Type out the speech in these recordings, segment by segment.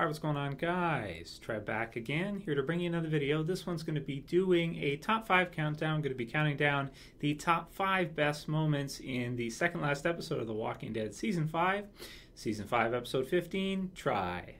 Alright, what's going on, guys? Trev back again, here to bring you another video. This one's going to be doing a top 5 countdown. I'm going to be counting down the top 5 best moments in the second last episode of The Walking Dead Season 5. Season 5, Episode 15, Try.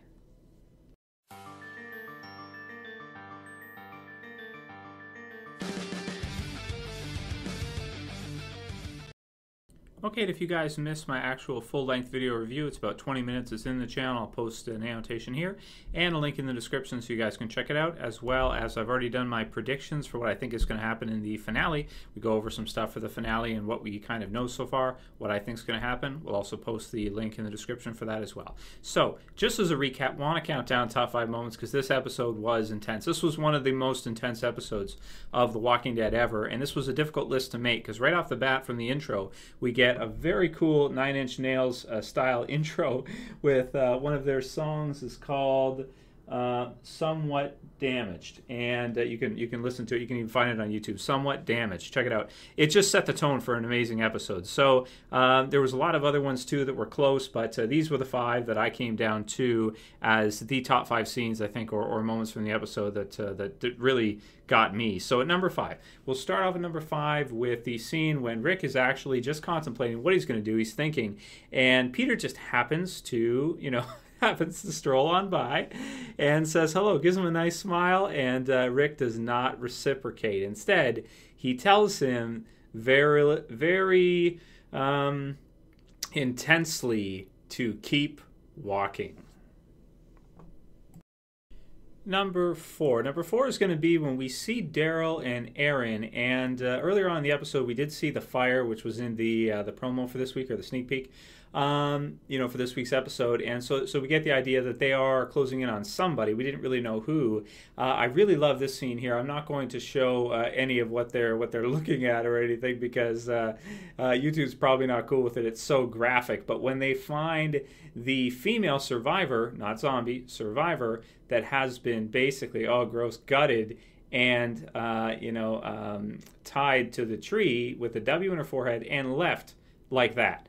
Okay, if you guys missed my actual full-length video review, it's about 20 minutes. It's in the channel. I'll post an annotation here and a link in the description so you guys can check it out, as well as I've already done my predictions for what I think is going to happen in the finale. We go over some stuff for the finale and what we kind of know so far, what I think is going to happen. We'll also post the link in the description for that as well. So, just as a recap, want to count down top 5 moments because this episode was intense. This was one of the most intense episodes of The Walking Dead ever, and this was a difficult list to make because right off the bat from the intro, we get a very cool Nine Inch Nails style intro with one of their songs is called Somewhat Damaged, and you can listen to it. You can even find it on YouTube. Somewhat Damaged. Check it out. It just set the tone for an amazing episode. So there was a lot of other ones too that were close, but these were the 5 that I came down to as the top 5 scenes, I think, or moments from the episode that really got me. So at number 5, we'll start off at number 5 with the scene when Rick is actually just contemplating what he's going to do. He's thinking, and Peter just happens to, happens to stroll on by and says hello, gives him a nice smile, and Rick does not reciprocate. Instead, he tells him very intensely to keep walking. Number 4. Number 4 is going to be when we see Daryl and Aaron, and earlier on in the episode we did see the fire, which was in the promo for this week, or the sneak peek, for this week's episode, and so we get the idea that they are closing in on somebody. We didn't really know who. I really love this scene here. I'm not going to show any of what they're looking at or anything because YouTube's probably not cool with it. It's so graphic. But when they find the female survivor, not zombie, survivor, that has been basically, gross, gutted and, tied to the tree with a W in her forehead and left like that.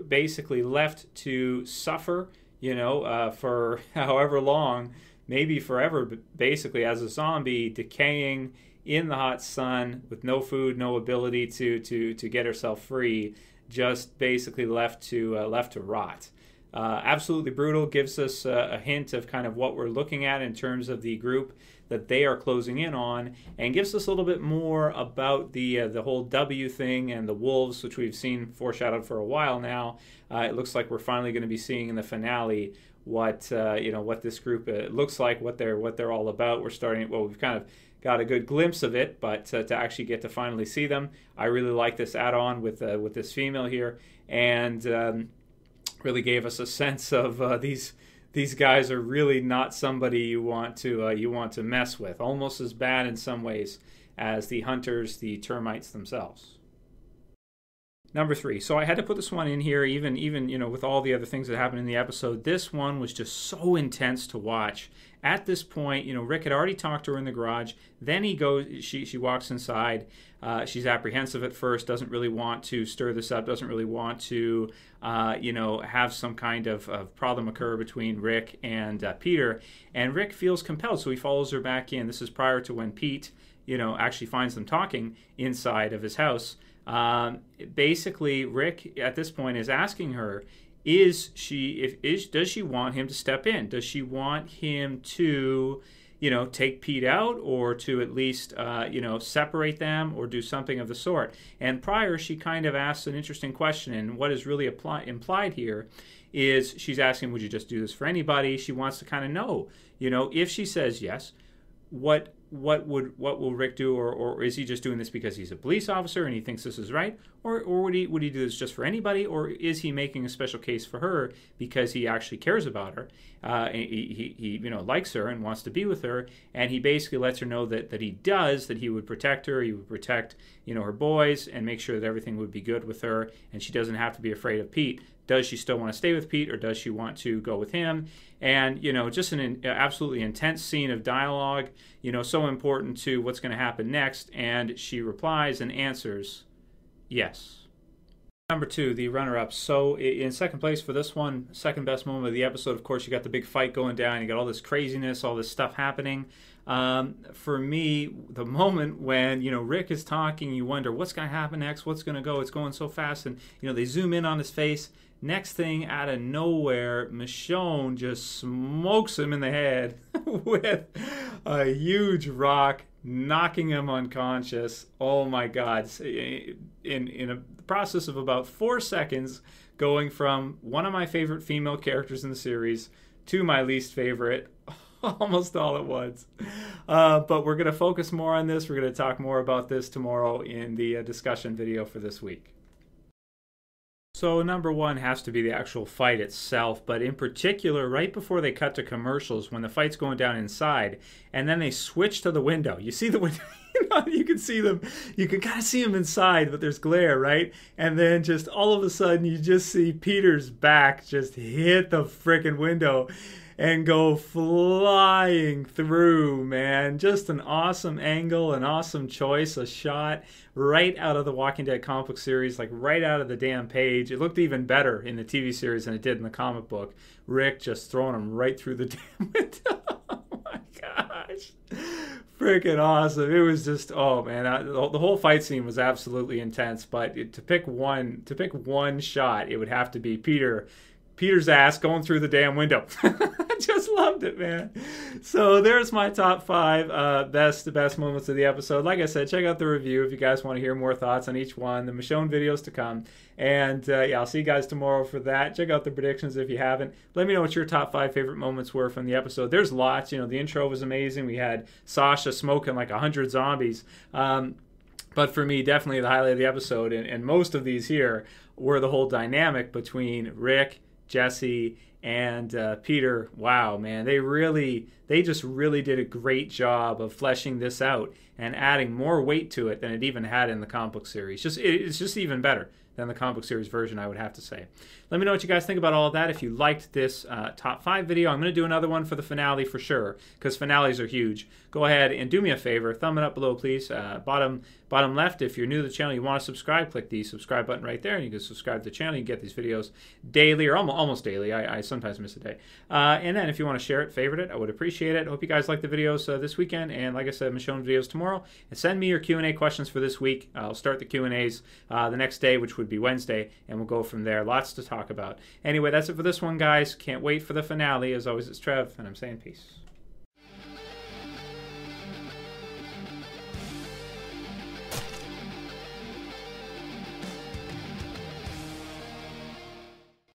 Basically left to suffer, for however long, maybe forever, basically as a zombie, decaying in the hot sun with no food, no ability to get herself free, just basically left to rot. Absolutely brutal. Gives us a hint of kind of what we're looking at in terms of the group that they are closing in on, and gives us a little bit more about the whole W thing and the wolves, which we've seen foreshadowed for a while now. It looks like we're finally going to be seeing in the finale what this group looks like, what they're all about. We've kind of got a good glimpse of it, but to actually get to finally see them, I really like this add-on with this female here, and really gave us a sense of these guys are really not somebody you want to mess with. Almost as bad in some ways as the hunters, the termites themselves. Number 3. So I had to put this one in here, even with all the other things that happened in the episode. This one was just so intense to watch. At this point, Rick had already talked to her in the garage. Then he goes. She walks inside. She's apprehensive at first. Doesn't really want to stir this up. Doesn't really want to, have some kind of problem occur between Rick and Peter. And Rick feels compelled, so he follows her back in. This is prior to when Pete, actually finds them talking inside of his house. Basically, Rick at this point is asking her, does she want him to step in? Does she want him to, take Pete out, or to at least, separate them, or do something of the sort? And prior, she kind of asks an interesting question, and what is really implied here is she's asking, would you just do this for anybody? She wants to kind of know, if she says yes, what will Rick do, or is he just doing this because he's a police officer and he thinks this is right, or would he do this just for anybody, or is he making a special case for her because he actually cares about her, he likes her and wants to be with her, and he basically lets her know that he would protect her, he would protect her boys, and make sure that everything would be good with her, and she doesn't have to be afraid of Pete. Does she still want to stay with Pete, or does she want to go with him? And, just an absolutely intense scene of dialogue, so important to what's going to happen next. And she replies and answers, yes. Number 2, the runner-up. So in second place for this one, second best moment of the episode, of course, you got the big fight going down. You got all this craziness, all this stuff happening. For me, the moment when, Rick is talking, you wonder what's going to happen next, what's going to go. It's going so fast, and, they zoom in on his face. Next thing, out of nowhere, Michonne just smokes him in the head with a huge rock, knocking him unconscious. Oh my God. In a process of about 4 seconds, going from one of my favorite female characters in the series to my least favorite, almost all at once. But we're going to focus more on this. We're going to talk more about this tomorrow in the discussion video for this week. So number 1 has to be the actual fight itself, but in particular, right before they cut to commercials, when the fight's going down inside, and then they switch to the window. You see the window, you can see them, you can kind of see them inside, but there's glare, right? And then just all of a sudden, you just see Peter's back just hit the frickin' window and go flying through, man. Just an awesome angle, an awesome choice, a shot right out of the Walking Dead comic book series, like right out of the damn page. It looked even better in the TV series than it did in the comic book. Rick just throwing him right through the damn window. Oh my gosh. Freaking awesome. It was just, oh man, the whole fight scene was absolutely intense, but to pick one shot, it would have to be Peter's ass going through the damn window. I just loved it, man. So there's my top 5 best moments of the episode. Like I said, check out the review if you guys want to hear more thoughts on each one. The Michonne videos to come. And yeah, I'll see you guys tomorrow for that. Check out the predictions if you haven't. Let me know what your top 5 favorite moments were from the episode. There's lots. The intro was amazing. We had Sasha smoking like 100 zombies. But for me, definitely the highlight of the episode, and most of these here, were the whole dynamic between Rick, Jessie, and Peter. Wow, man, they just really did a great job of fleshing this out and adding more weight to it than it even had in the comic book series. It's just even better than the comic book series version, I would have to say. Let me know what you guys think about all of that. If you liked this top 5 video, I'm going to do another one for the finale for sure, because finales are huge. Go ahead and do me a favor. Thumb it up below, please. Bottom left, if you're new to the channel, you want to subscribe, click the subscribe button right there, and you can subscribe to the channel. You can get these videos daily, or almost daily. I sometimes miss a day. And then if you want to share it, favorite it, I would appreciate it. I hope you guys like the videos this weekend, and like I said, Michonne videos tomorrow. And send me your Q&A questions for this week. I'll start the Q&As the next day, which would be Wednesday, and we'll go from there. Lots to talk about. Anyway, that's it for this one, guys. Can't wait for the finale. As always, it's Trev, and I'm saying peace.